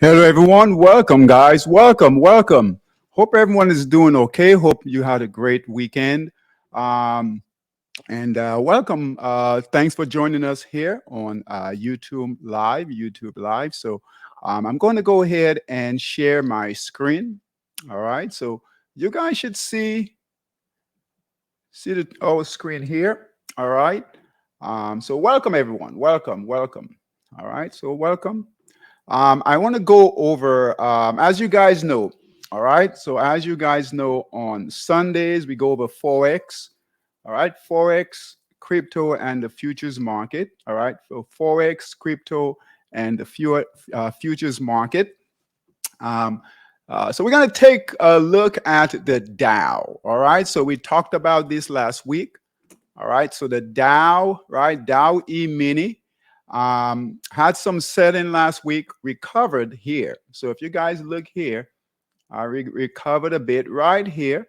Hello, everyone. Welcome, guys. Welcome. Hope everyone is doing okay. Hope you had a great weekend. Um, and welcome. Thanks for joining us here on YouTube Live. I'm going to go ahead and share my screen. All right. So you guys should see the screen here. All right. So welcome, everyone. Welcome. All right. So welcome. I want to go over, as you guys know, all right. So, as you guys know, on Sundays, we go over Forex, all right. Forex, crypto, and the futures market, all right. So, Forex, crypto, and the futures market. Um, so, we're going to take a look at the Dow, all right. So, we talked about this last week. All right, so the Dow, right, Dow E-mini had some selling last week, recovered here. So if you guys look here, I recovered a bit right here,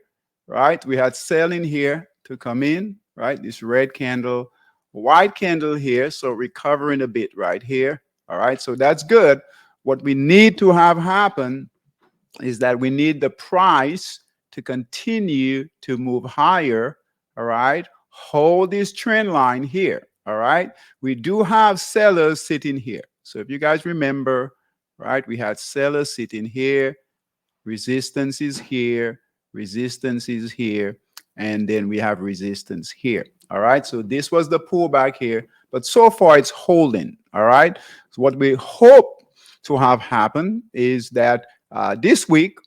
right? We had selling here to come in, right? This red candle, white candle here, so recovering a bit right here. All right, so that's good. What we need to have happen is that we need the price to continue to move higher, all right? Hold this trend line here, all right? We do have sellers sitting here. So if you guys remember, right, we had sellers sitting here, resistance is here, resistance is here, and then we have resistance here, all right? So this was the pullback here, but so far it's holding, all right? So what we hope to have happen is that this week,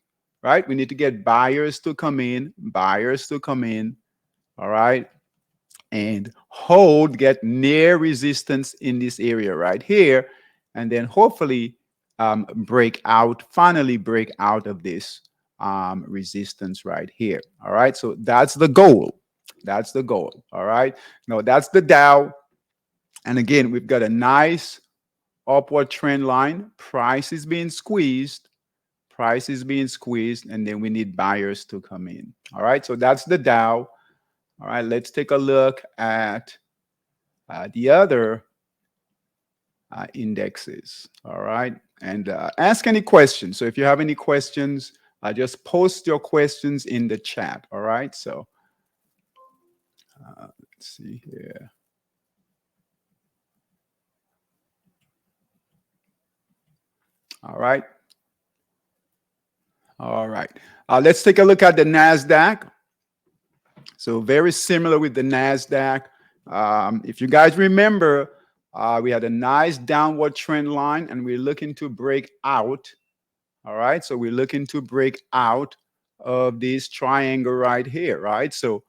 right, we need to get buyers to come in, all right, and hold, get near resistance in this area right here, and then hopefully finally break out of this resistance right here. All right, so that's the goal. That's the goal. All right, no, that's the Dow. And again, we've got a nice upward trend line. Price is being squeezed. And then we need buyers to come in. All right, so that's the Dow. All right, let's take a look at the other indexes. All right, and ask any questions. So if you have any questions, just post your questions in the chat. All right, so let's see here. All right. All right. Let's take a look at the NASDAQ. So very similar with the NASDAQ. If you guys remember, we had a nice downward trend line and we're looking to break out. All right. So we're looking to break out of this triangle right here. Right. So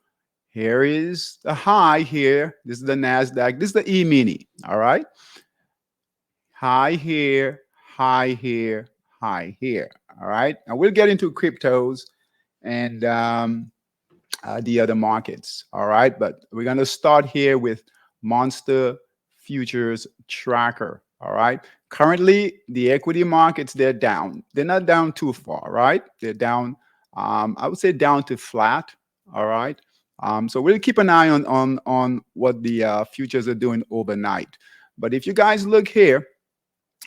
here is the high here. This is the NASDAQ. This is the E-mini. All right. High here, high here, high here. All right. And we'll get into cryptos and the other markets. All right. But we're going to start here with Monster Futures Tracker. All right. Currently, the equity markets, they're down. They're not down too far, right? They're down, I would say down to flat. All right. So we'll keep an eye on what the futures are doing overnight. But if you guys look here,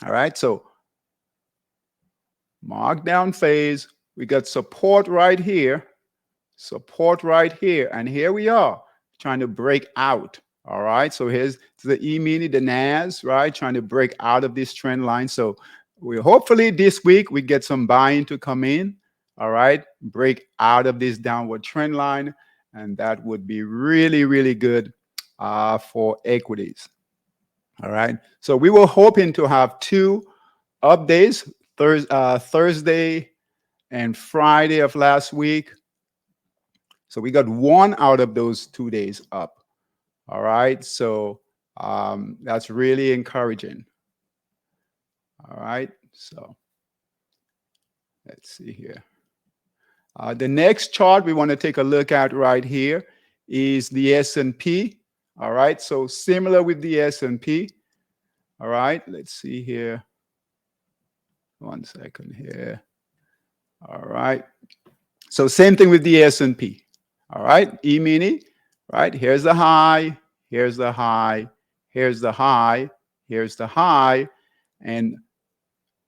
all right, so markdown phase, we got support right here, and here we are trying to break out. All right, so here's the E-mini, the NAS, right, trying to break out of this trend line. So we hopefully this week we get some buying to come in. All right, break out of this downward trend line, and that would be really, really good for equities. All right, so we were hoping to have two updates, Thursday and Friday of last week. So we got one out of those 2 days up. All right, so that's really encouraging. All right, so let's see here. The next chart we want to take a look at right here is the S&P. All right, so similar with the S&P. All right, let's see here. 1 second here. All right, so same thing with the S&P. All right, E-mini, right? Here's the high, here's the high, here's the high, here's the high, and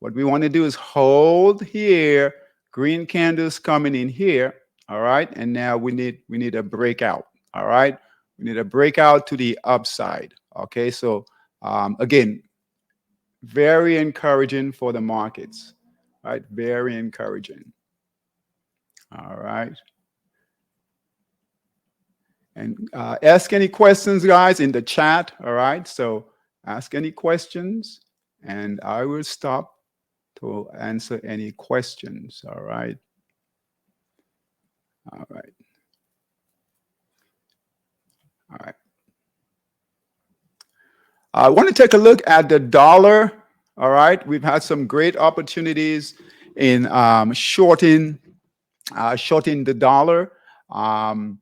What we want to do is hold here, green candles coming in here, all right? And now we need a breakout, all right? We need a breakout to the upside, okay? So again, very encouraging for the markets, right? Very encouraging, all right? And ask any questions, guys, in the chat, all right? So ask any questions, and I will stop to answer any questions, all right? All right. All right. I want to take a look at the dollar. All right. We've had some great opportunities in shorting the dollar. Um,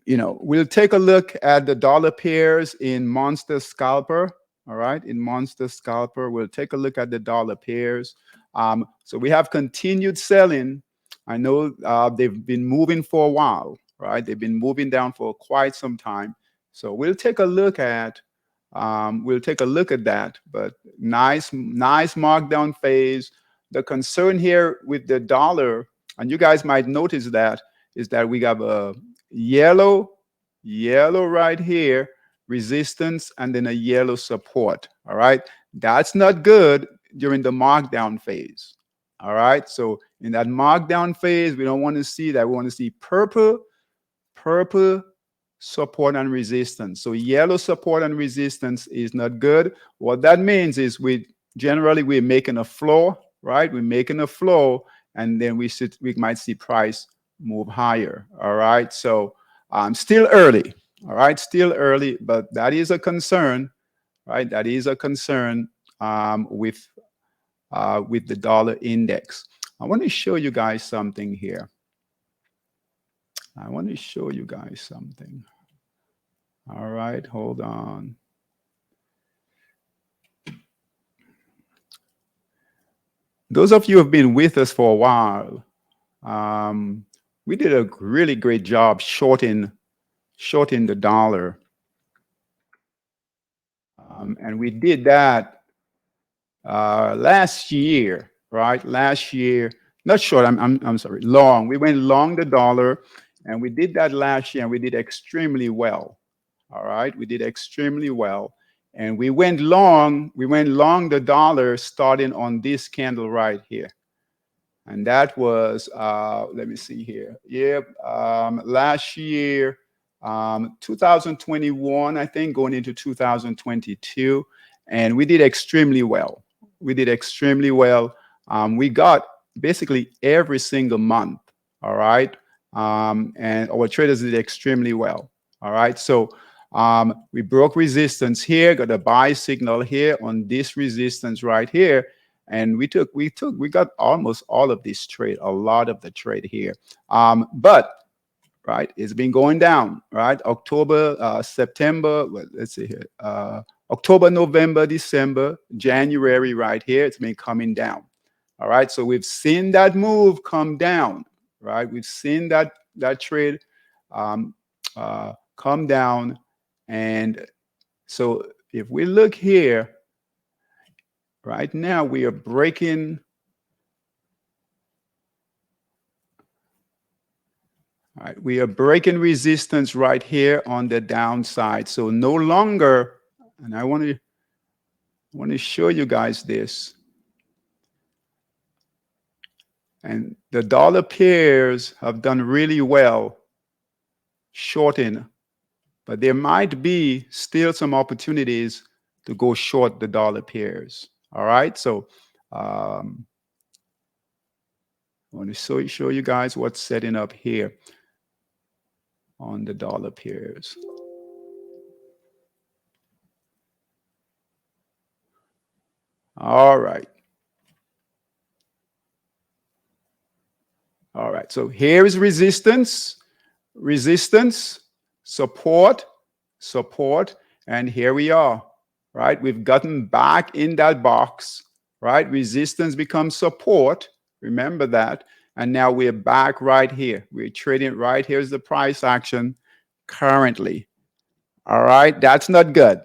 we'll take a look at the dollar pairs in Monster Scalper. All right. In Monster Scalper, we'll take a look at the dollar pairs. So we have continued selling. I know they've been moving for a while, right? They've been moving down for quite some time. So we'll take a look at that. But nice markdown phase. The concern here with the dollar, and you guys might notice that, is that we have a yellow right here, resistance, and then a yellow support. All right. That's not good during the markdown phase. All right. So in that markdown phase, we don't want to see that. We want to see purple support and resistance. So yellow support and resistance is not good. What that means is we're making a floor, right? We're making a floor, and then we might see price move higher. All right. So still early. All right. Still early, but that is a concern, right? That is a concern with the dollar index. I want to show you guys something here. I want to show you guys something. All right, hold on. Those of you who have been with us for a while, we did a really great job shorting the dollar. And we did that last year, right? Last year, not short, I'm sorry, long. We went long the dollar, and we did that last year, and we did extremely well. All right, we did extremely well. And we went long the dollar starting on this candle right here. And that was, let me see here. Yep, last year, 2021, I think, going into 2022. And we did extremely well. We did extremely well. We got basically every single month, all right? And our traders did extremely well, all right? So we broke resistance here, got a buy signal here on this resistance right here. And we got almost all of this trade, a lot of the trade here. But right, it's been going down, right? October, September, let's see here, October, November, December, January, right here, it's been coming down. All right, so we've seen that move come down, right? We've seen that trade come down. And so if we look here, right now we are breaking. All right, we are breaking resistance right here on the downside. So no longer, and I want to show you guys this. And the dollar pairs have done really well shorting, but there might be still some opportunities to go short the dollar pairs. All right, so I want to show you guys what's setting up here on the dollar pairs. All right. All right, so here is resistance, support, and here we are, right? We've gotten back in that box, right? Resistance becomes support, remember that, and now we're back right here. We're trading right here's the price action currently. All right, that's not good.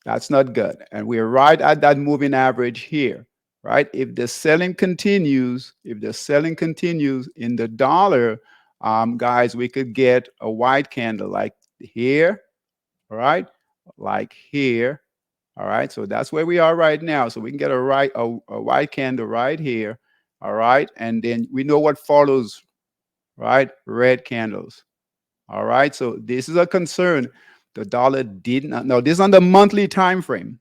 That's not good. And we're right at that moving average here. right? If the selling continues in the dollar, guys, we could get a white candle like here, all right? Like here, all right? So that's where we are right now. So we can get a white candle right here, all right? And then we know what follows, right? Red candles, all right? So this is a concern. The dollar did not, no, this is on the monthly time frame.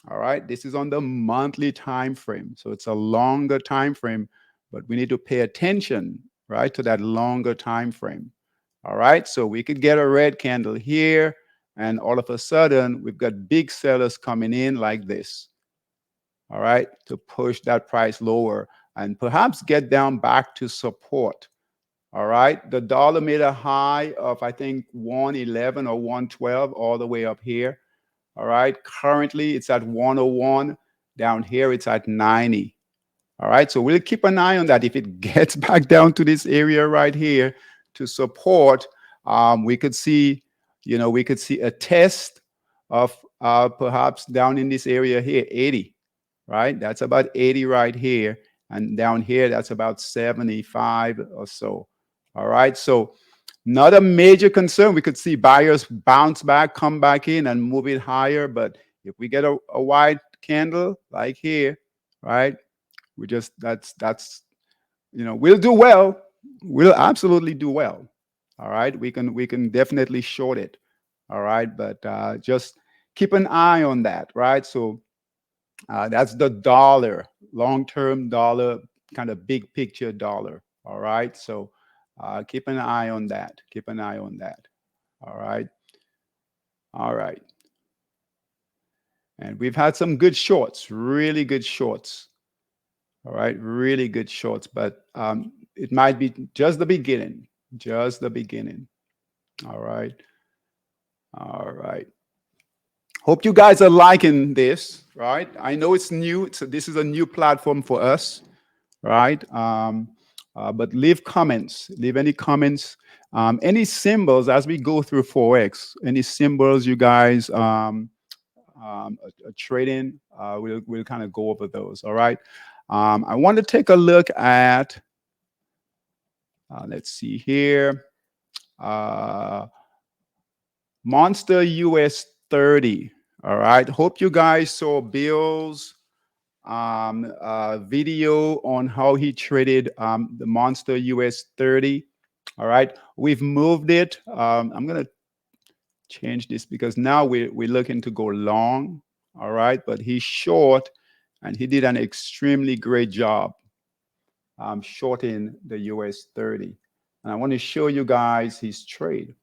All right, this is on the monthly time frame. So it's a longer time frame, but we need to pay attention, right, to that longer time frame. All right, so we could get a red candle here, and all of a sudden, we've got big sellers coming in like this, all right, to push that price lower and perhaps get down back to support. All right, the dollar made a high of, I think, 111 or 112 all the way up here. All right. Currently, it's at 101. Down here, it's at 90. All right. So we'll keep an eye on that. If it gets back down to this area right here to support, we could see, we could see a test of perhaps down in this area here, 80. Right. That's about 80 right here. And down here, that's about 75 or so. All right. So not a major concern. We could see buyers bounce back, come back in, and move it higher. But if we get a white candle like here, right, we just we'll do well. We'll absolutely do well. All right, we can definitely short it. All right, but just keep an eye on that. Right, so that's the dollar, long-term dollar, kind of big picture dollar. All right, so keep an eye on that. Keep an eye on that. All right. All right. And we've had some good shorts, really good shorts. All right. Really good shorts, but it might be just the beginning. Just the beginning. All right. All right. Hope you guys are liking this, right? I know it's new. So this is a new platform for us, right? But leave comments. Leave any comments. Any symbols as we go through Forex. Any symbols you guys trading. We'll kind of go over those. All right. I want to take a look at. Let's see here. Monster US 30. All right. Hope you guys saw Bill's video on how he traded the Monster US 30. All right. We've moved it. I'm gonna change this because now we're looking to go long. All right, but he's short, and he did an extremely great job shorting the US 30. And I want to show you guys his trade.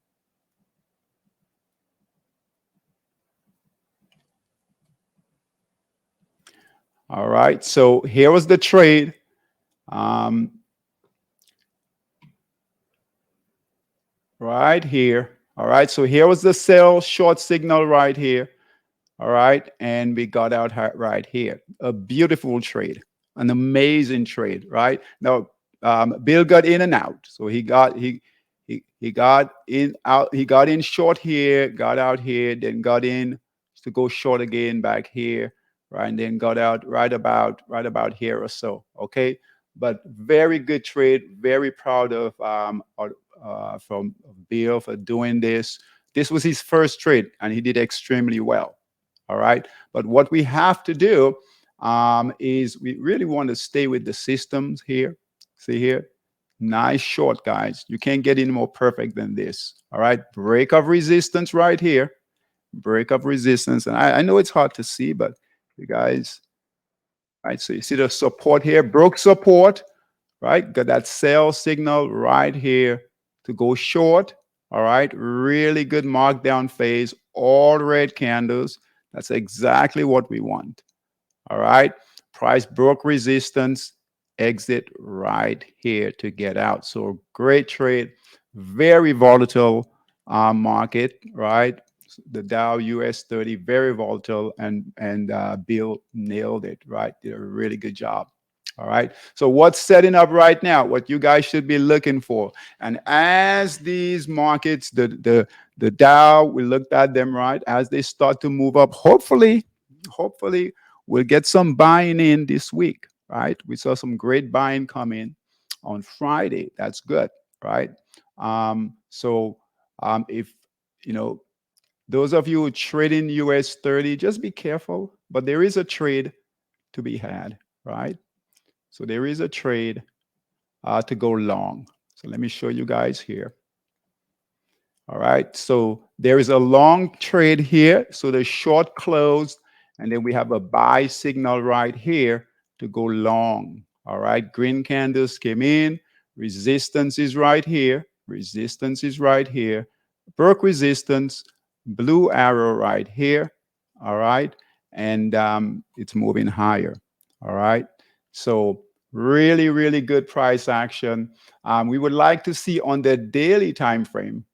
All right, so here was the trade. Right here. All right, so here was the sell short signal right here. All right, and we got out right here. A beautiful trade, an amazing trade. Right now, Bill got in and out, so he got in out. He got in short here, got out here, then got in to go short again back here, right, and then got out right about here or so. Okay, but very good trade. Very proud of from Bill for doing this. This was his first trade, and he did extremely well. All right. But what we have to do is we really want to stay with the systems here. See here? Nice short, guys. You can't get any more perfect than this. All right. Break of resistance right here. Break of resistance. And I know it's hard to see, but you guys, right? So you see the support here, broke support, right? Got that sell signal right here to go short. All right. Really good markdown phase, all red candles. That's exactly what we want. All right. Price broke resistance, exit right here to get out. So great trade, very volatile market, right? The Dow US 30, very volatile, and Bill nailed it, right? Did a really good job. All right. So what's setting up right now? What you guys should be looking for. And as these markets, the Dow, we looked at them, right? As they start to move up, hopefully, we'll get some buying in this week, right? We saw some great buying come in on Friday. That's good, right? If you know those of you who trade in US 30, just be careful. But there is a trade to be had, right? So there is a trade to go long. So let me show you guys here. All right. So there is a long trade here. So the short closed, and then we have a buy signal right here to go long. All right. Green candles came in. Resistance is right here. Resistance is right here. Broke resistance. Blue arrow right here. All right. And it's moving higher. All right. So really, really good price action. We would like to see on the daily time frame.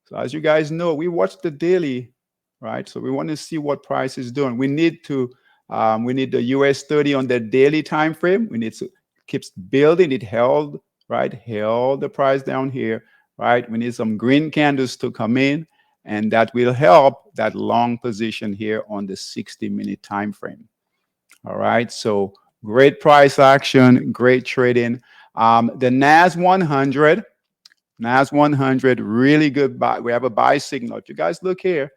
So as you guys know, we watch the daily, right? So we want to see what price is doing. We need the US 30 on the daily time frame. We need to keeps building. It held, right? Held the price down here, right? We need some green candles to come in, and that will help that long position here on the 60-minute time frame. All right. So great price action, great trading. The NAS 100. NAS 100, really good buy. We have a buy signal. If you guys look here,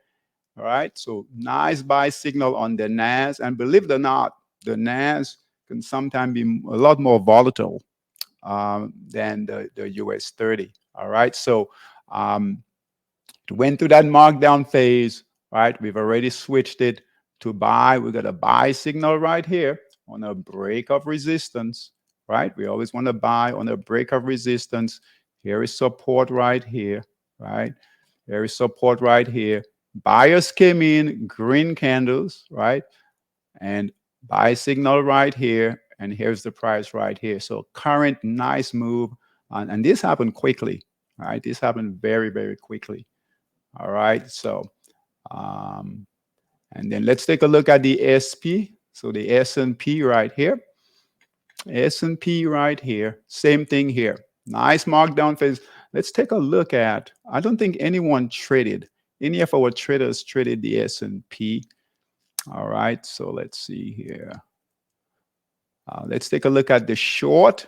all right, so nice buy signal on the NAS. And believe it or not, the NAS can sometimes be a lot more volatile than the US 30. All right, so it went through that markdown phase, right? We've already switched it to buy. We got a buy signal right here on a break of resistance, right? We always want to buy on a break of resistance. Here is support right here, right? There is support right here. Buyers came in, green candles, right? And buy signal right here. And here's the price right here. So current, nice move. And this happened quickly, right? This happened very, very quickly. All right. So, and then let's take a look at the SP. So the S&P right here. S&P right here. Same thing here. Nice markdown phase. Let's take a look at, I don't think anyone traded. Any of our traders traded the S&P. All right. So let's see here. Let's take a look at the short.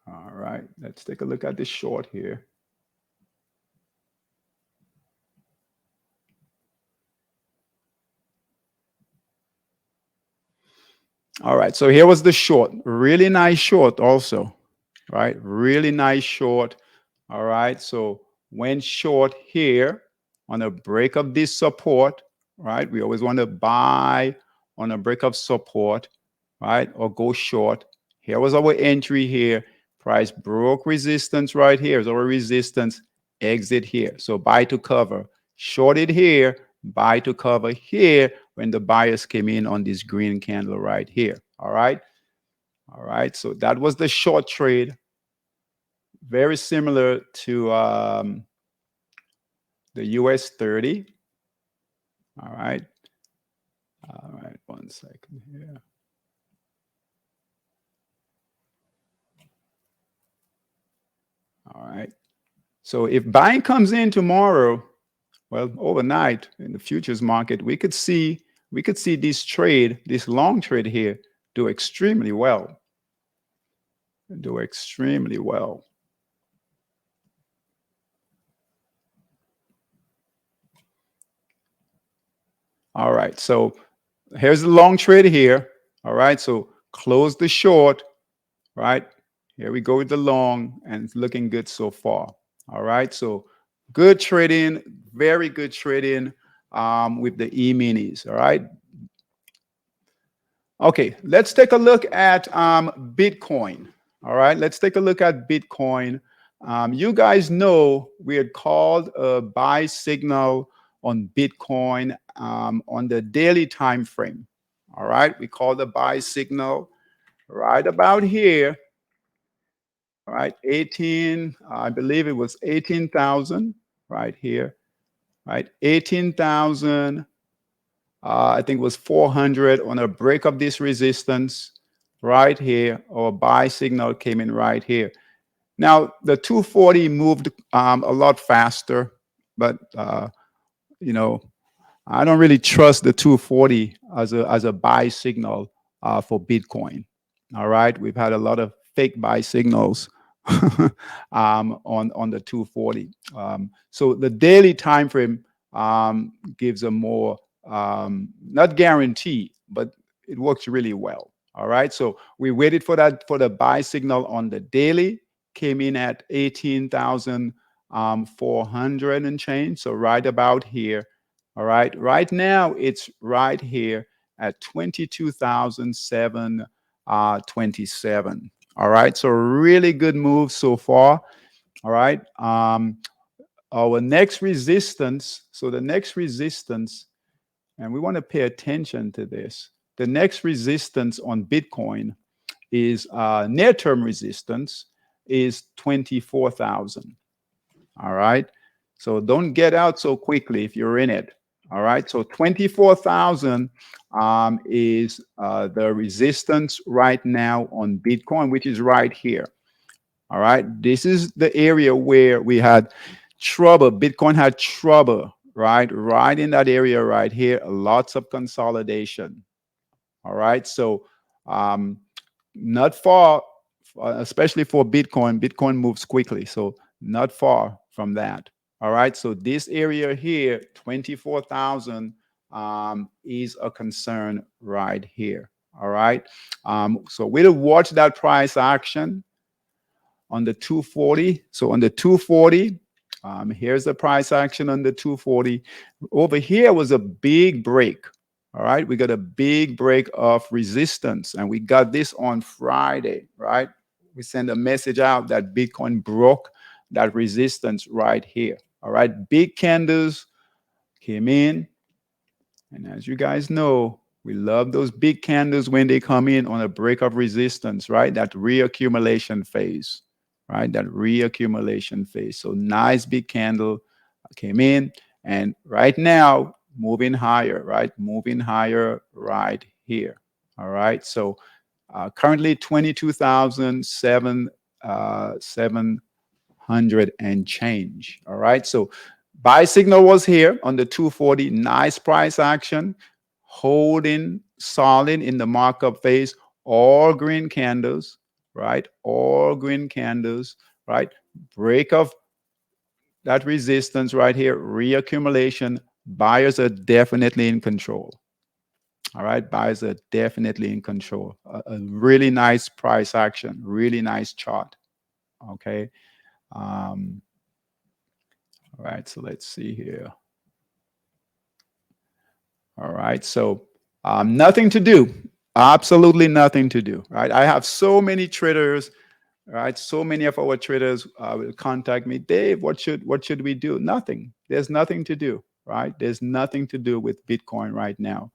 All right. Let's take a look at the short here. All right, so here was the short. Really nice short also, right? Really nice short. All right, so went short here on a break of this support, right? We always want to buy on a break of support, right? Or go short. Here was our entry here. Price broke resistance right here. Is our resistance. Exit here. So buy to cover. Shorted here. Buy to cover here when the buyers came in on this green candle right here. All right. All right. So that was the short trade. Very similar to the US 30. All right. All right. 1 second here. All right. So if buying comes in tomorrow, well, overnight in the futures market, we could see this trade, this long trade here, do extremely well. Do extremely well. All right. So here's the long trade here. All right. So close the short. Right. Here we go with the long, and it's looking good so far. All right. So good trading, very good trading with the E-minis. All right. Okay, let's take a look at Bitcoin. All right, let's take a look at Bitcoin. You guys know we had called a buy signal on Bitcoin on the daily time frame. All right, we called the buy signal right about here. All right, 18, I believe it was 18,000 right here. Right, 18,000. I think it was 400 on a break of this resistance right here. Our buy signal came in right here. Now, the 240 moved a lot faster, but, you know, I don't really trust the 240 as a buy signal for Bitcoin. All right, we've had a lot of fake buy signals on the 240. So the daily time frame gives a more not guarantee, but it works really well. All right, so we waited for that for the buy signal on the daily, came in at 18,400 and change, so right about here. All right, right now it's right here at 22,727. All right, so really good move so far. All right, our next resistance. So the next resistance, and we want to pay attention to this. The next resistance on Bitcoin is near-term resistance is 24,000. All right. So don't get out so quickly if you're in it. All right. So 24,000 is the resistance right now on Bitcoin, which is right here. All right. This is the area where we had trouble. Bitcoin had trouble, right? Right in that area right here. Lots of consolidation. All right. So not far, especially for Bitcoin. Bitcoin moves quickly. So not far from that. All right. So this area here, 24,000 is a concern right here. All right. So we'll watch that price action on the 240. So on the 240, here's the price action on the 240. Over here was a big break. All right, we got a big break of resistance, and we got this on Friday, right? We sent a message out that Bitcoin broke that resistance right here. All right, big candles came in, and as you guys know, we love those big candles when they come in on a break of resistance, right? That reaccumulation phase, right? That reaccumulation phase. So nice big candle came in, and right now moving higher, right? Moving higher right here. All right. So currently 22,700 and change. All right. So buy signal was here on the 240. Nice price action, holding solid in the markup phase. All green candles, right? All green candles, right? Break of that resistance right here, reaccumulation. Buyers are definitely in control. All right, buyers are definitely in control. A really nice price action, really nice chart. Okay. All right, so let's see here. All right, so nothing to do. Absolutely nothing to do. Right, I have so many traders. Right, so many of our traders will contact me, Dave. What should we do? Nothing. There's nothing to do. Right, there's nothing to do with Bitcoin right now.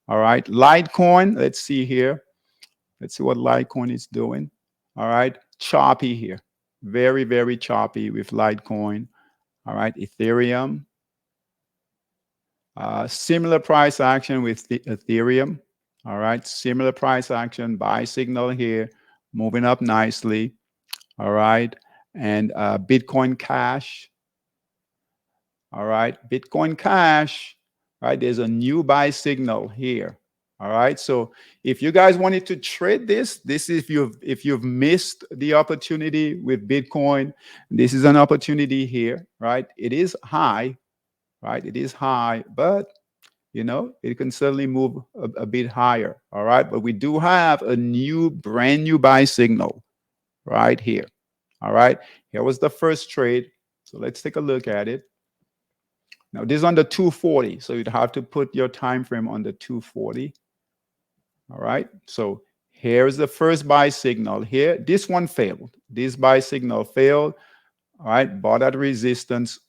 All right, Litecoin. Let's see here. Let's see what Litecoin is doing. All right, choppy here. Very, very choppy with Litecoin. All right, Ethereum. Similar price action with the Ethereum. All right, similar price action, buy signal here, moving up nicely. All right, and Bitcoin Cash. All right, Bitcoin Cash. All right, there's a new buy signal here. All right, so if you guys wanted to trade this is if you've missed the opportunity with Bitcoin, this is an opportunity here. Right, it is high. Right, it is high, but it can certainly move a bit higher. All right. But we do have a brand new buy signal right here. All right. Here was the first trade. So let's take a look at it. Now, this is on the 240. So you'd have to put your time frame on the 240. All right. So here's the first buy signal here. This one failed. This buy signal failed. All right. Bought at resistance,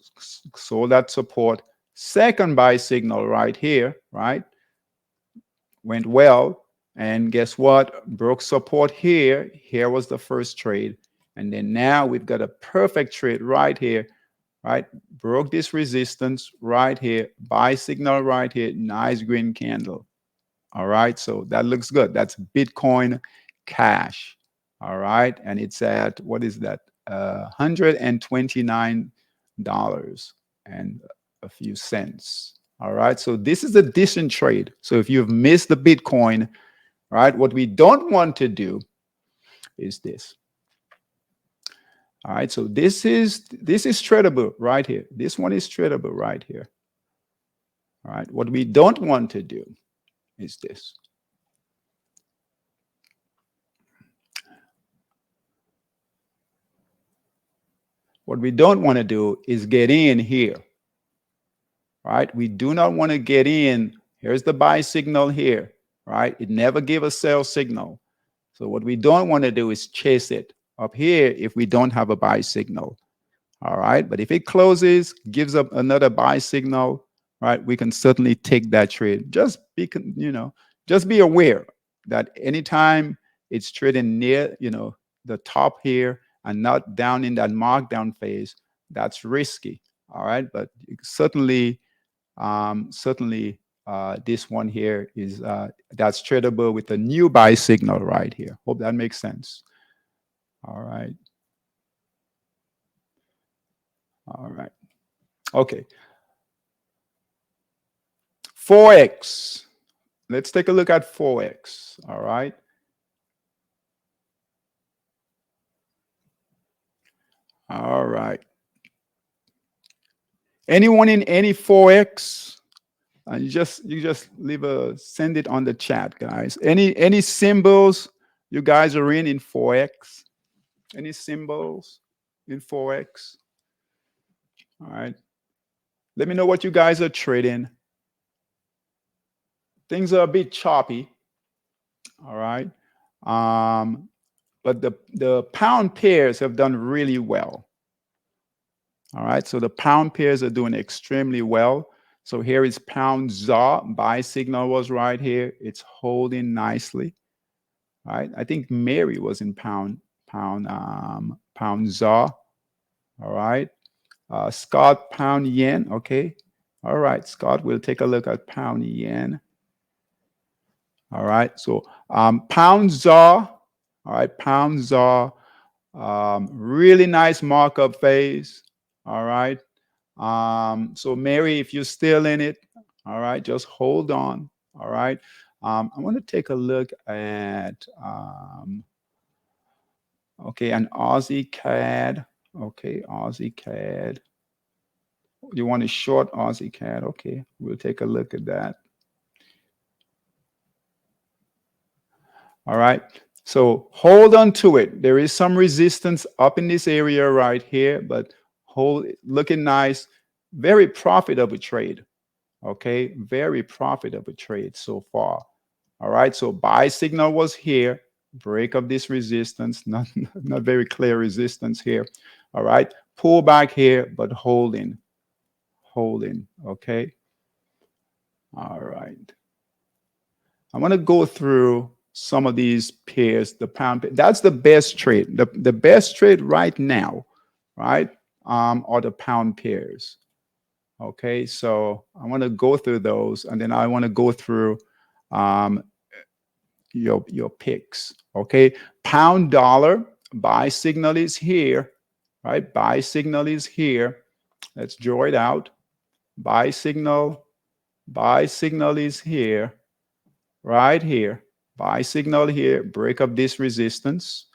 sold at support. Second buy signal right here, right? Went well. And guess what? Broke support here. Here was the first trade. And then now we've got a perfect trade right here, right? Broke this resistance right here. Buy signal right here. Nice green candle. All right. So that looks good. That's Bitcoin Cash. All right. And it's at, what is that? $129 and a few cents. All right. So this is a decent trade. So if you've missed the Bitcoin, right, what we don't want to do is this. All right. So this is tradable right here. This one is tradable right here. All right. What we don't want to do is this. What we don't want to do is get in here. Right? We do not want to get in. Here's the buy signal here, right? It never gave a sell signal. So what we don't want to do is chase it up here if we don't have a buy signal. All right. But if it closes, gives up another buy signal, right, we can certainly take that trade. Just be, just be aware that anytime it's trading near, the top here and not down in that markdown phase, that's risky. All right. But certainly, this one here is that's tradable with a new buy signal right here. Hope that makes sense. All right. All right. Okay. Forex. Let's take a look at Forex. All right. All right. Anyone in any Forex? You just send it on the chat, guys. Any symbols you guys are in Forex? Any symbols in Forex? All right. Let me know what you guys are trading. Things are a bit choppy. All right. But the pound pairs have done really well. All right. So the pound pairs are doing extremely well. So here is pound ZAR. Buy signal was right here. It's holding nicely. All right. I think Mary was in pound ZAR. All right. Scott, pound yen. Okay. All right. Scott, we'll take a look at pound yen. All right. So pound ZAR. All right. Pound ZAR. Really nice markup phase. All right. So Mary, if you're still in it, all right, just hold on. All right. I want to take a look at okay, an Aussie CAD. Okay, Aussie CAD. You want to short Aussie CAD? Okay, we'll take a look at that. All right. So hold on to it. There is some resistance up in this area right here, but hold it, looking nice. Very profitable trade. Okay, very profitable trade so far. All right, so buy signal was here. Break of this resistance, not very clear resistance here. All right, pull back here, but holding. Okay. All right. I want to go through some of these pairs. The pound, that's the best trade. The best trade right now, right, are the pound pairs. Okay, so I want to go through those, and then I want to go through your picks. Okay, pound dollar buy signal is here, right? Buy signal is here. Let's draw it out. Buy signal is here, right here. Buy signal here. Break up this resistance.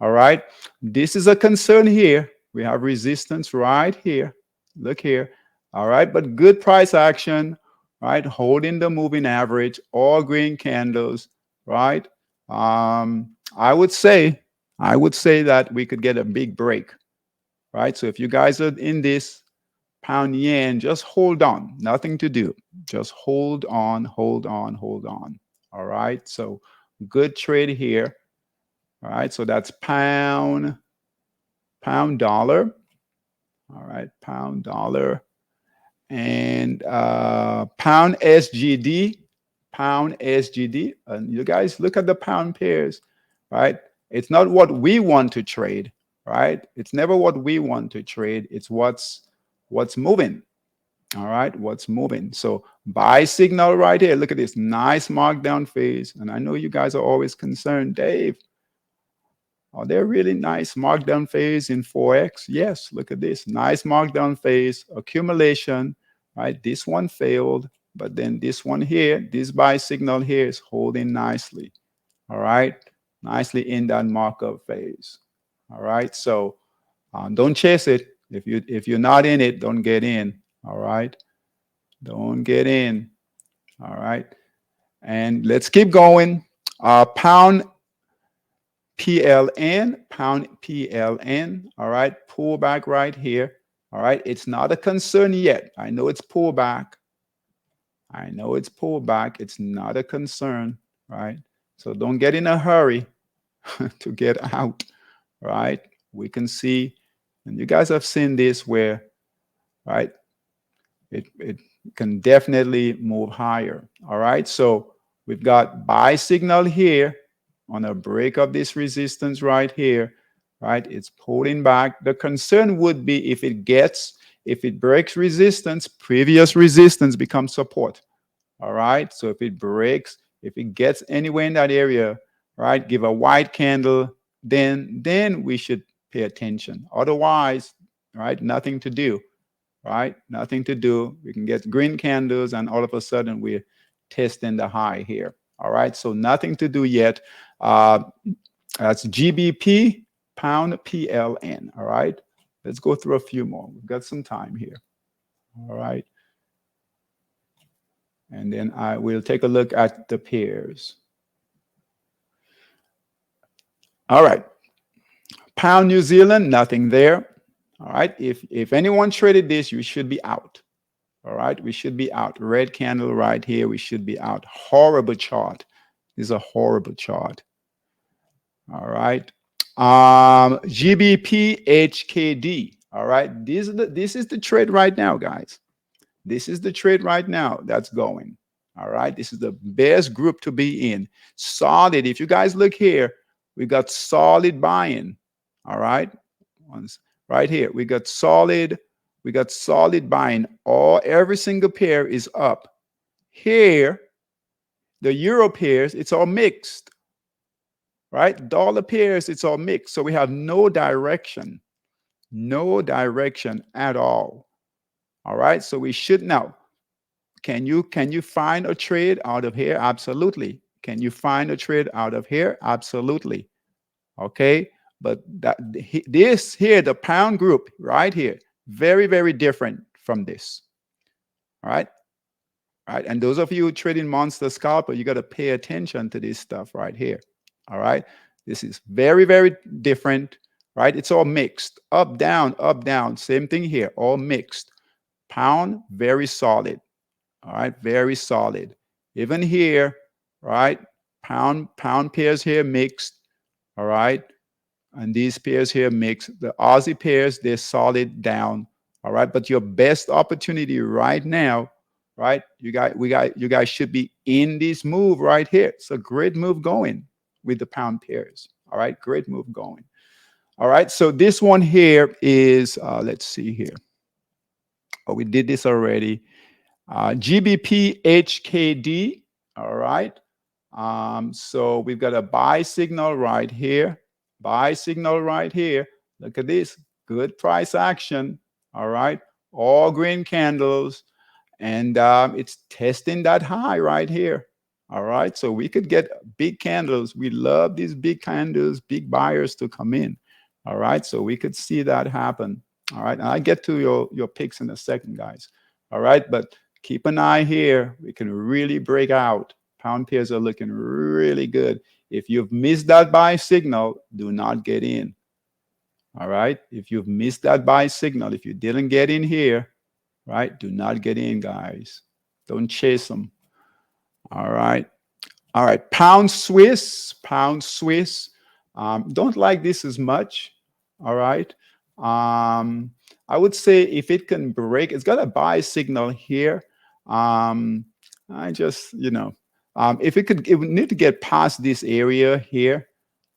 All right. This is a concern here. We have resistance right here. Look here. All right. But good price action, right? Holding the moving average, all green candles, right? I would say that we could get a big break, right? So if you guys are in this pound yen, just hold on. Nothing to do. Just hold on, hold on, hold on. All right. So good trade here. All right. So that's pound dollar. All right. Pound dollar. And pound SGD. Pound SGD. And you guys look at the pound pairs, right? It's not what we want to trade, right? It's never what we want to trade. It's what's moving. All right, what's moving? So buy signal right here. Look at this nice markdown phase. And I know you guys are always concerned, Dave, are there really nice markdown phase in Forex? Yes, look at this nice markdown phase, accumulation, right? This one failed, but then this one here, this buy signal here is holding nicely, all right? Nicely in that markup phase, all right? So don't chase it. If you're not in it, don't get in, all right? Don't get in, all right? And let's keep going. Pound pound PLN, all right? Pullback right here, all right? It's not a concern yet. I know it's pullback. I know it's pullback. It's not a concern, right? So don't get in a hurry to get out, right? We can see, and you guys have seen this where, right, it can definitely move higher, all right? So we've got buy signal here on a break of this resistance right here, right? It's pulling back. The concern would be if it breaks resistance, previous resistance becomes support. All right. So if it breaks, if it gets anywhere in that area, right, give a white candle, then we should pay attention. Otherwise, right, nothing to do. Right, nothing to do. We can get green candles, and all of a sudden we're testing the high here. All right. So nothing to do yet. Uh, that's GBP pound PLN. All right. Let's go through a few more. We've got some time here. All right. And then I will take a look at the pairs. All right. Pound New Zealand, nothing there. All right. If anyone traded this, you should be out. All right. We should be out. Red candle right here. We should be out. Horrible chart. This is a horrible chart. All right. GBP HKD. All right. This is the trade right now, guys. This is the trade right now that's going. All right. This is the best group to be in. Solid. If you guys look here, we got solid buying. All right. Right here, we got solid buying. Every single pair is up. Here, the euro pairs, it's all mixed. Right? Dollar pairs, it's all mixed. So we have no direction at all. All right. So we should now. Can you find a trade out of here? Absolutely. Can you find a trade out of here? Absolutely. Okay. But this here, the pound group right here, very, very different from this. All right. All right. And those of you trading monster scalper, you got to pay attention to this stuff right here. All right. This is very, very different. Right. It's all mixed. Up, down. Same thing here. All mixed. Pound, very solid. All right. Very solid. Even here, right? Pound pairs here mixed. All right. And these pairs here mix. The Aussie pairs, they're solid down. All right. But your best opportunity right now, right? You guys should be in this move right here. It's a great move going with the pound pairs. All right. Great move going. All right. So this one here is, let's see here. Oh, we did this already. GBP HKD. All right. So we've got a buy signal right here. Buy signal right here. Look at this. Good price action. All right. All green candles. And it's testing that high right here. All right. So we could get big candles. We love these big candles, big buyers to come in. All right. So we could see that happen. All right. And I'll get to your picks in a second, guys. All right. But keep an eye here. We can really break out. Pound pairs are looking really good. If you've missed that buy signal, do not get in. All right. If you've missed that buy signal, if you didn't get in here, right, do not get in, guys. Don't chase them. All right. All right. Pound Swiss. Don't like this as much. All right. I would say if it can break, it's got a buy signal here. I just, if it would need to get past this area here,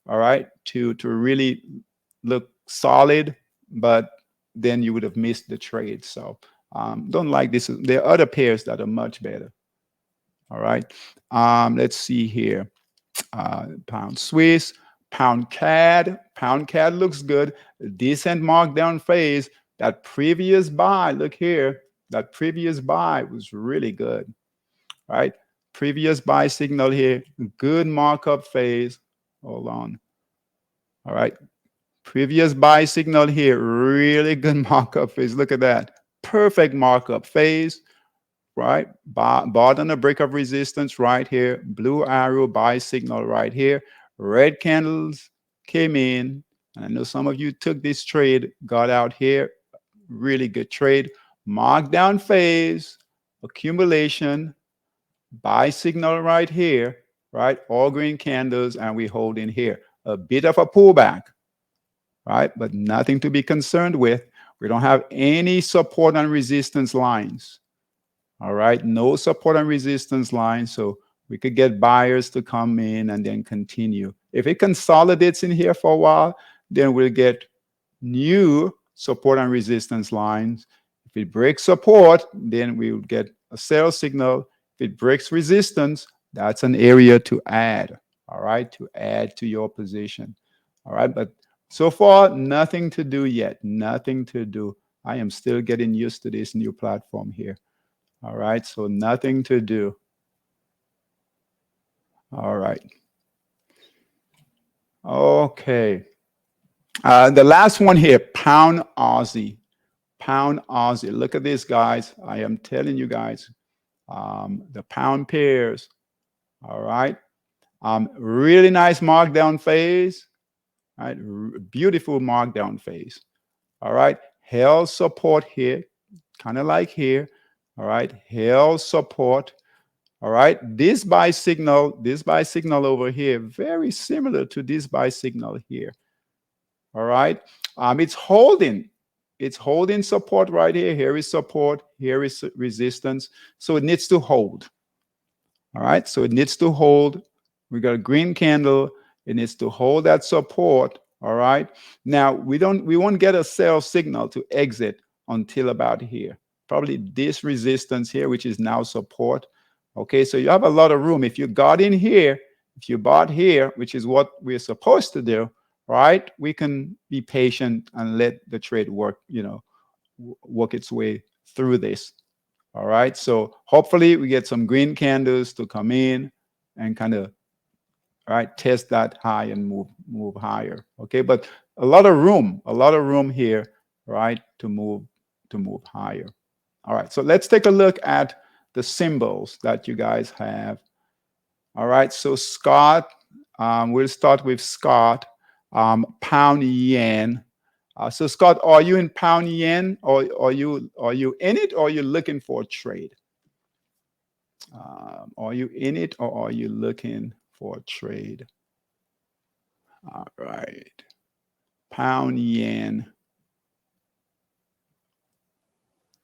all right, to really look solid, but then you would have missed the trade. So don't like this. There are other pairs that are much better. All right. Let's see here. Pound Swiss, pound CAD. Pound CAD looks good. Decent markdown phase. That previous buy, look here. That previous buy was really good, right? Previous buy signal here, good markup phase. Hold on. All right. Previous buy signal here, really good markup phase. Look at that. Perfect markup phase, right? Bought on a break of resistance right here. Blue arrow buy signal right here. Red candles came in. And I know some of you took this trade, got out here. Really good trade. Markdown phase, accumulation, buy signal right here, right? All green candles, and we hold in here. A bit of a pullback, right? But nothing to be concerned with. We don't have any support and resistance lines. All right, no support and resistance lines. So we could get buyers to come in and then continue. If it consolidates in here for a while, then we'll get new support and resistance lines. If it breaks support, then we will get a sell signal. If it breaks resistance, that's an area to add. All right, to add to your position. All right, but so far, nothing to do yet. Nothing to do. I am still getting used to this new platform here. All right, so nothing to do. All right. Okay. The last one here, pound Aussie. Pound Aussie. Look at this, guys. I am telling you guys, the pound pairs. All right. Really nice markdown phase. Right. Beautiful markdown phase. All right. Held support here, kind of like here. All right. Held support. All right. This buy signal over here, very similar to this buy signal here. All right. It's holding. It's holding support right here. Here is support. Here is resistance. So it needs to hold. All right. So it needs to hold. We got a green candle. It needs to hold that support. All right. Now we won't get a sell signal to exit until about here. Probably this resistance here, which is now support. Okay. So you have a lot of room. If you got in here, if you bought here, which is what we're supposed to do, right? We can be patient and let the trade work, work its way through this. All right. So hopefully we get some green candles to come in and kind of test that high and move higher. Okay. But a lot of room here, right, to move higher. All right. So let's take a look at the symbols that you guys have. All right. So Scott, we'll start with Scott. Pound yen. So Scott, are you in pound yen, or are you in it, or are you looking for a trade? Are you in it, or are you looking for a trade? All right, pound yen.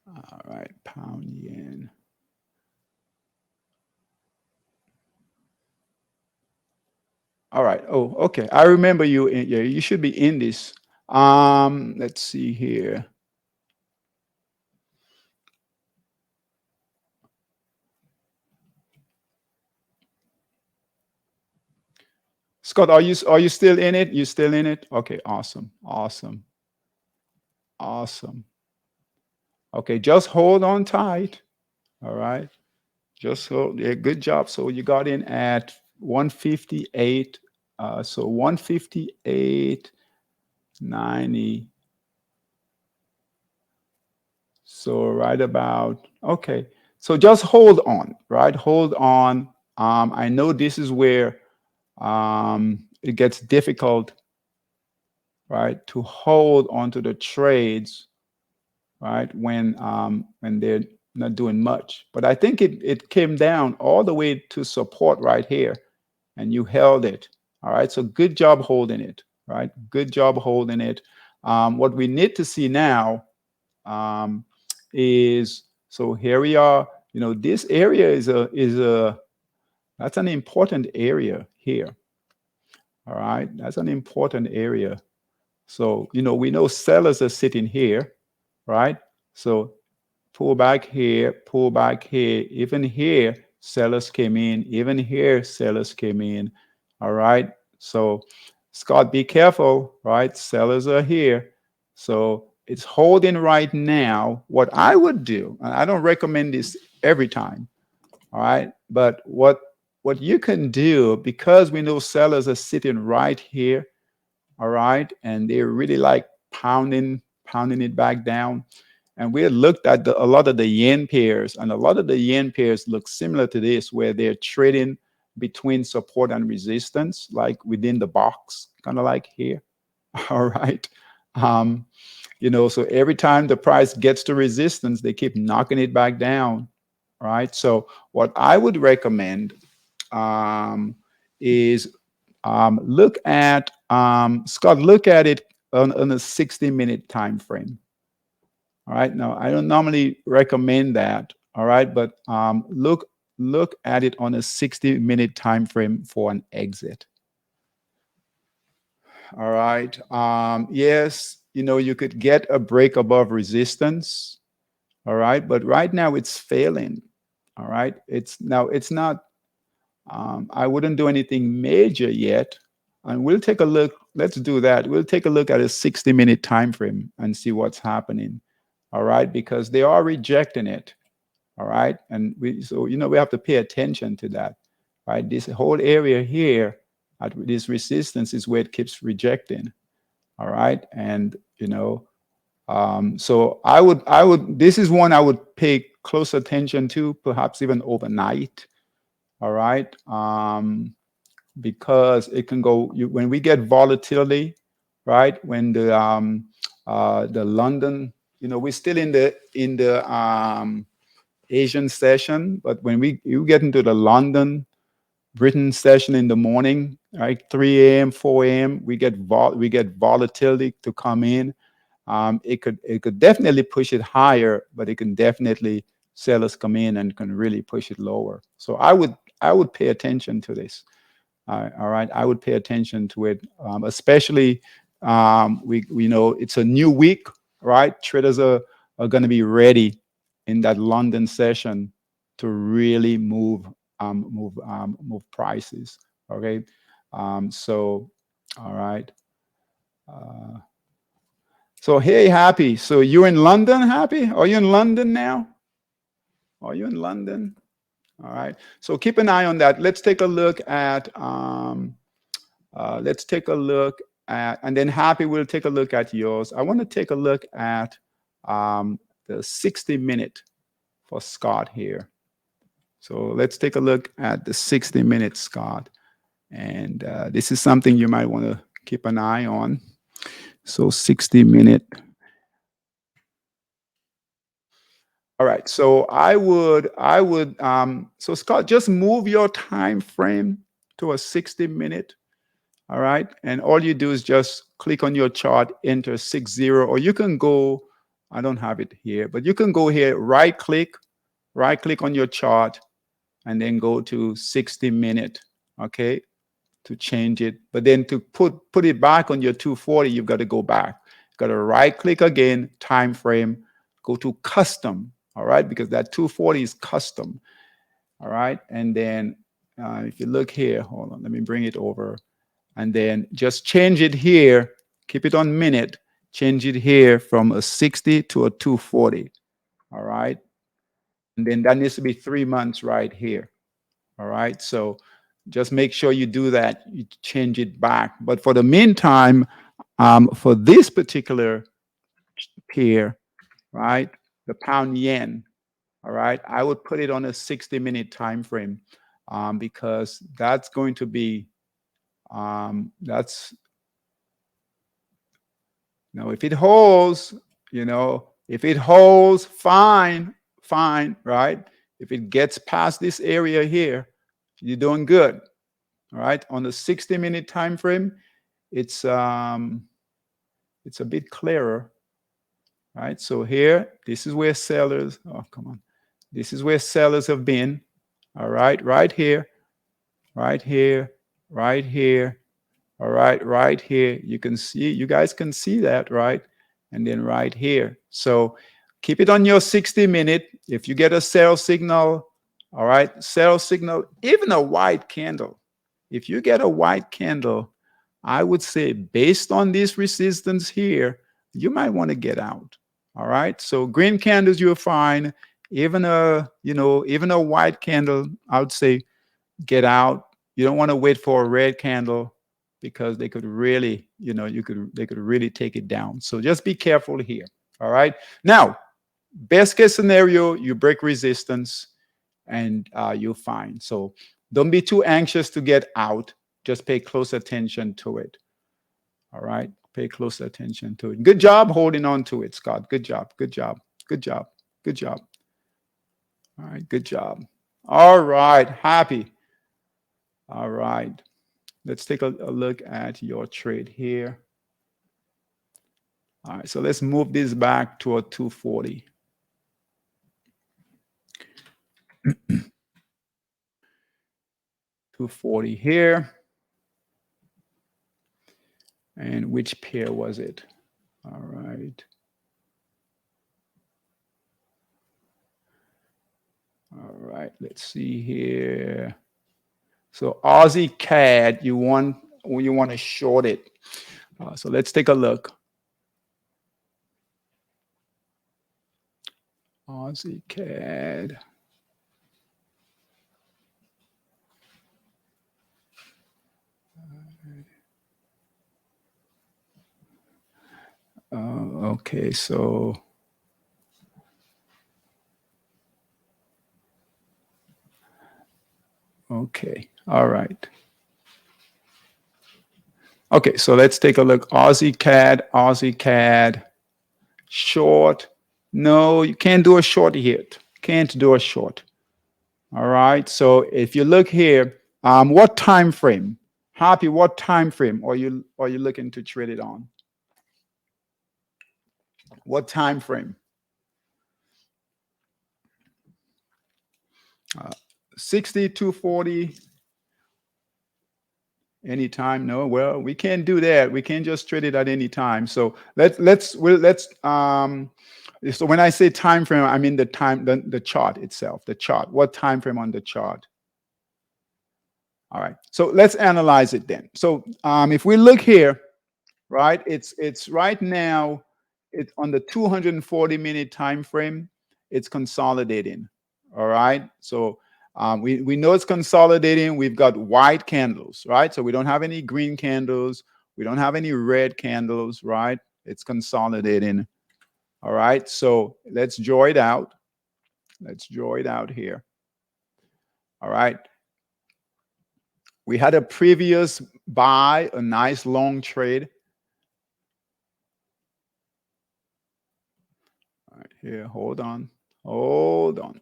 All right, pound yen. All right. Oh, okay. I remember you. Yeah, you should be in this. Let's see here. Scott, are you still in it? You still in it? Okay, awesome. Okay, just hold on tight. All right. Just hold. Yeah, good job. So you got in at 158. So 158.90. So right about, okay. So just hold on, right? Hold on. I know this is where it gets difficult, right, to hold onto the trades, right, when they're not doing much. But I think it came down all the way to support right here, and you held it. All right. So good job holding it. Right. Good job holding it. What we need to see now is, so here we are. This area is a that's an important area here. All right. That's an important area. So, we know sellers are sitting here, right? So pull back here, pull back here. Even here, sellers came in. Even here, sellers came in. All right. So, Scott, be careful, right? Sellers are here. So it's holding right now. What I would do, and I don't recommend this every time, all right, but what you can do, because we know sellers are sitting right here, all right, and they're really like pounding it back down. And we looked at a lot of the yen pairs, and a lot of the yen pairs look similar to this, where they're trading between support and resistance, like within the box, kind of like here. All right. Um, so every time the price gets to resistance, they keep knocking it back down. Right. So what I would recommend is look at Scott, look at it on a 60-minute time frame. All right. Now, I don't normally recommend that. All right. But look at it on a 60-minute time frame for an exit. All right. Yes, you could get a break above resistance. All right. But right now it's failing. All right. It's not, I wouldn't do anything major yet. And we'll take a look. Let's do that. We'll take a look at a 60-minute time frame and see what's happening. All right. Because they are rejecting it. All right. And we have to pay attention to that. Right. This whole area here at this resistance is where it keeps rejecting. All right. And, so this is one I would pay close attention to, perhaps even overnight. All right. Because it can go, when we get volatility, right? When the London, we're still in the Asian session, but when you get into the London Britain session in the morning, right, 3 a.m., 4 a.m., we get volatility to come in. It could definitely push it higher, but it can definitely sellers come in and can really push it lower. So I would pay attention to this. All right, I would pay attention to it, especially we know it's a new week, right? Traders are going to be ready in that London session to really move prices. Okay, so all right. So hey, Happy. So you're in London, Happy? Are you in London now? Are you in London? All right. So keep an eye on that. Let's take a look at. And then Happy will take a look at yours. I want to take a look at the 60-minute for Scott here. So let's take a look at the 60-minute, Scott. And this is something you might want to keep an eye on. So 60-minute. All right. So so Scott, just move your time frame to a 60-minute. All right. And all you do is just click on your chart, enter 60, or you can go, I don't have it here, but you can go here, right click on your chart, and then go to 60-minute. Okay. To change it. But then to put it back on your 240, you've got to go back. You've got to right click again, time frame, go to custom. All right. Because that 240 is custom. All right. And then if you look here, hold on, let me bring it over. And then just change it here, keep it on minute, change it here from a 60 to a 240. All right. And then that needs to be 3 months right here. All right. So just make sure you do that. You change it back. But for the meantime, for this particular pair, right, the pound yen, all right, I would put it on a 60-minute time frame because that's going to be if it holds, fine, right? If it gets past this area here, you're doing good. All right. On the 60-minute time frame, it's a bit clearer. Right. So here, this is where sellers, this is where sellers have been. All right, right here, right here, right here. All right here. You guys can see that, right? And then right here. So keep it on your 60-minute. If you get a sell signal, all right, sell signal, even a white candle. If you get a white candle, I would say based on this resistance here, you might want to get out. All right. So green candles, you're fine. Even even a white candle, I would say get out. You don't want to wait for a red candle because they could really, they could really take it down. So just be careful here. All right. Now, best case scenario, you break resistance and you're fine. So don't be too anxious to get out. Just pay close attention to it. All right. Pay close attention to it. Good job holding on to it, Scott. Good job. Good job. Good job. Good job. All right. Good job. All right. Happy. All right. Let's take a look at your trade here. All right. So let's move this back to a 240. 240 here. And which pair was it? All right. All right. Let's see here. So Aussie CAD, you want to short it. So let's take a look. Aussie CAD. Okay, so okay, all right. Okay, so let's take a look. Aussie CAD, short. No, you can't do a short yet. Can't do a short. All right. So if you look here, what time frame? Happy, what time frame are you looking to trade it on? What time frame? 60 to 40. Anytime? No. Well, we can't do that. We can't just trade it at any time. So let's so when I say time frame, I mean the chart itself, the chart. What time frame on the chart? All right. So let's analyze it then. So if we look here, right, it's right now it's on the 240-minute time frame. It's consolidating. All right. So we know it's consolidating. We've got white candles, right? So we don't have any green candles. We don't have any red candles, right? It's consolidating. All right. So let's draw it out. Let's draw it out here. All right. We had a previous buy, a nice long trade. All right, here, hold on. Hold on.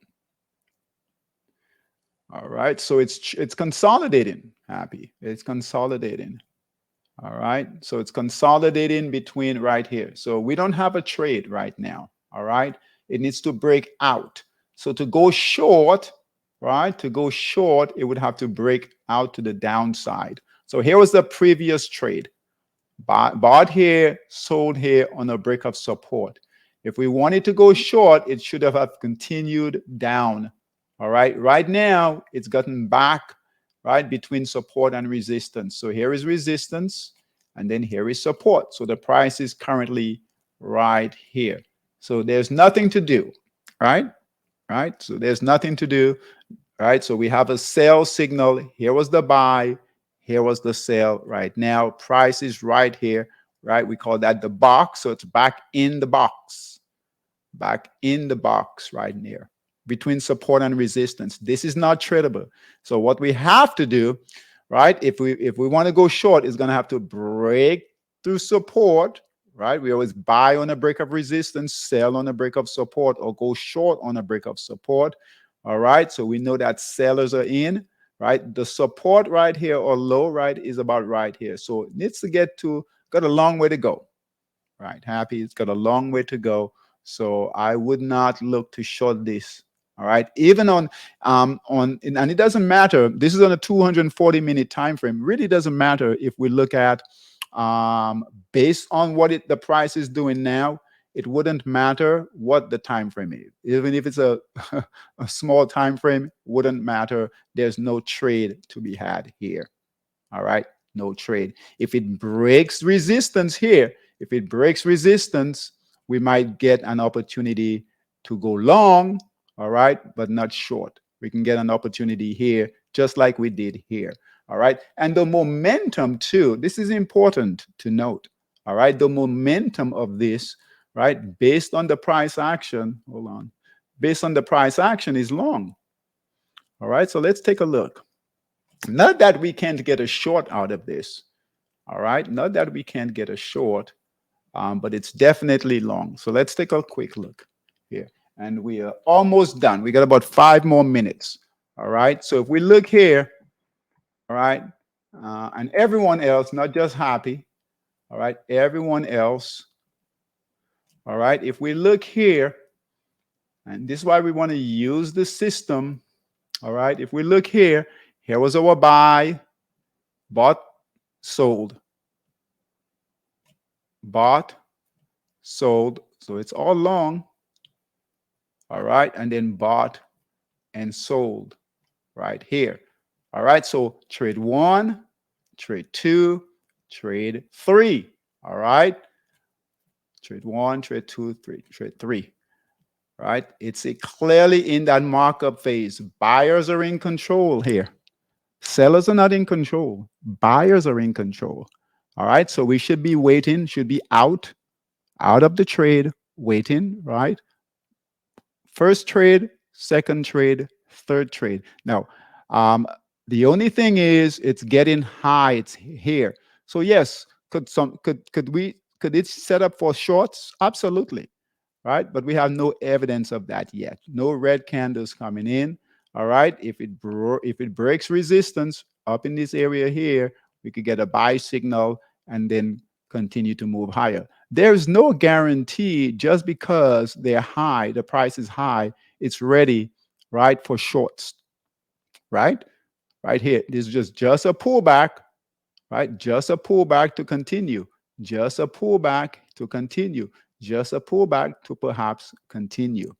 All right, so it's consolidating, Happy. It's consolidating. All right, so it's consolidating between right here. So we don't have a trade right now. All right, it needs to break out. So to go short, right, to go short, it would have to break out to the downside. So here was the previous trade. Bought here, sold here on a break of support. If we wanted to go short, it should have continued down. All right. Right now, it's gotten back right between support and resistance. So here is resistance, and then here is support. So the price is currently right here. So there's nothing to do, right? Right. So there's nothing to do, right? So we have a sell signal. Here was the buy. Here was the sell. Right now, price is right here, right? We call that the box. So it's back in the box, back in the box right near between support and resistance. This is not tradable. So what we have to do, right? If we want to go short, it's going to have to break through support, right? We always buy on a break of resistance, sell on a break of support, or go short on a break of support. All right. So we know that sellers are in, right? The support right here or low, right, is about right here. So it needs to got a long way to go, right? Happy. It's got a long way to go. So I would not look to short this. All right. Even and it doesn't matter. This is on a 240-minute time frame. Really doesn't matter if we look at based on what the price is doing now. It wouldn't matter what the time frame is. Even if it's a small time frame, wouldn't matter. There's no trade to be had here. All right. No trade. If it breaks resistance here, If it breaks resistance, we might get an opportunity to go long, all right, but not short. We can get an opportunity here, just like we did here, all right. And the momentum too, this is important to note, all right. The momentum of this, right, based on the price action, hold on, based on the price action is long, all right. So let's take a look. Not that we can't get a short out of this, all right. Not that we can't get a short, but it's definitely long. So let's take a quick look here. And we are almost done. We got about 5 more minutes. All right. So if we look here, all right, and everyone else, not just Happy, all right, everyone else, all right, if we look here, and this is why we want to use the system, all right, if we look here, here was our buy, bought, sold, bought, sold. So it's all long, all right, and then bought and sold right here. All right, so trade one, trade two, trade three. All right, trade one, trade two, three, trade three. Right, it's a clearly in that markup phase. Buyers are in control here. Sellers are not in control. Buyers are in control. All right, so we should be waiting, should be out of the trade, waiting, right? First trade, second trade, third trade. Now, um, the only thing is it's getting high. It's here. So yes, could it set up for shorts? Absolutely, right? But we have no evidence of that yet. No red candles coming in. All right. If it breaks resistance up in this area here, we could get a buy signal and then continue to move higher. There's no guarantee just because they're high, the price is high, it's ready, right, for shorts, right? Right here. This is just a pullback, right? Just a pullback to continue. Just a pullback to continue. Just a pullback to perhaps continue.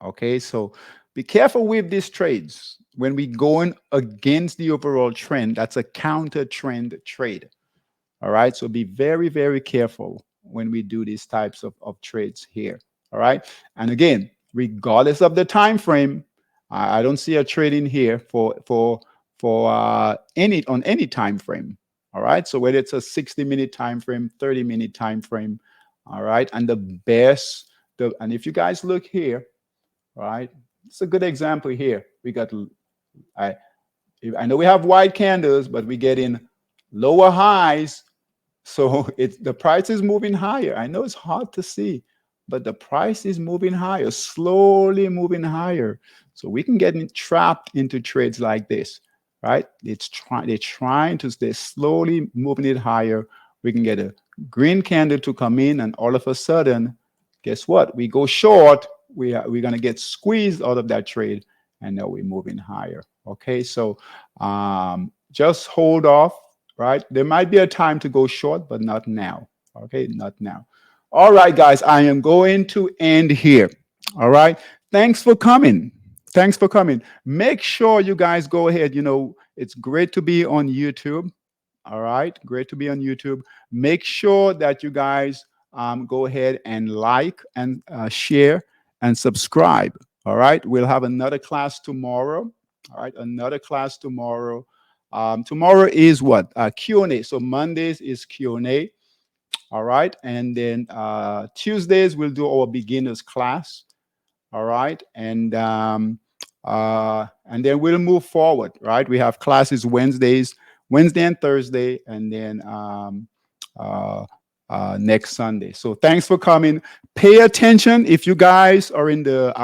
Okay, so be careful with these trades. When we going against the overall trend, that's a counter trend trade. All right, so be very, very careful when we do these types of trades here. All right, and again, regardless of the time frame, I don't see a trade in here for any on any time frame. All right, so whether it's a 60-minute time frame, 30-minute time frame, all right, and and if you guys look here, all right, it's a good example here. We got I I know we have white candles, but we get in lower highs, so it's the price is moving higher. I know it's hard to see, but the price is moving higher, slowly moving higher. So we can get trapped into trades like this, right? They're trying to stay slowly moving it higher. We can get a green candle to come in, and all of a sudden, guess what? We go short. We're gonna get squeezed out of that trade, and now we're moving higher. Okay, so just hold off, right? There might be a time to go short, but not now. Okay, not now. All right, guys, I am going to end here. All right, thanks for coming. Thanks for coming. Make sure you guys go ahead. You know, it's great to be on YouTube. All right, great to be on YouTube. Make sure that you guys go ahead and like and share and subscribe. All right, we'll have another class tomorrow. All right, another class tomorrow. Tomorrow is what? Q&A. So Mondays is Q&A. All right, and then Tuesdays we'll do our beginners class. All right, and then we'll move forward. Right, we have classes Wednesday and Thursday, and then next Sunday. So thanks for coming. Pay attention if you guys are in the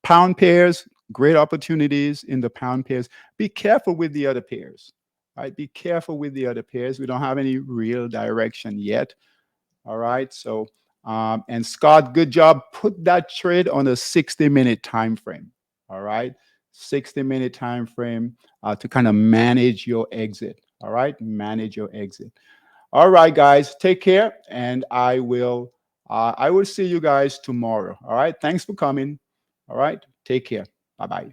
pound pairs. Great opportunities in the pound pairs. Be careful with the other pairs. Right, be careful with the other pairs. We don't have any real direction yet. All right, so and Scott, good job. Put that trade on a 60-minute time frame. All right, 60-minute time frame to kind of manage your exit. All right, manage your exit. All right, guys, take care, and I will see you guys tomorrow. All right, thanks for coming. All right, take care. Bye bye.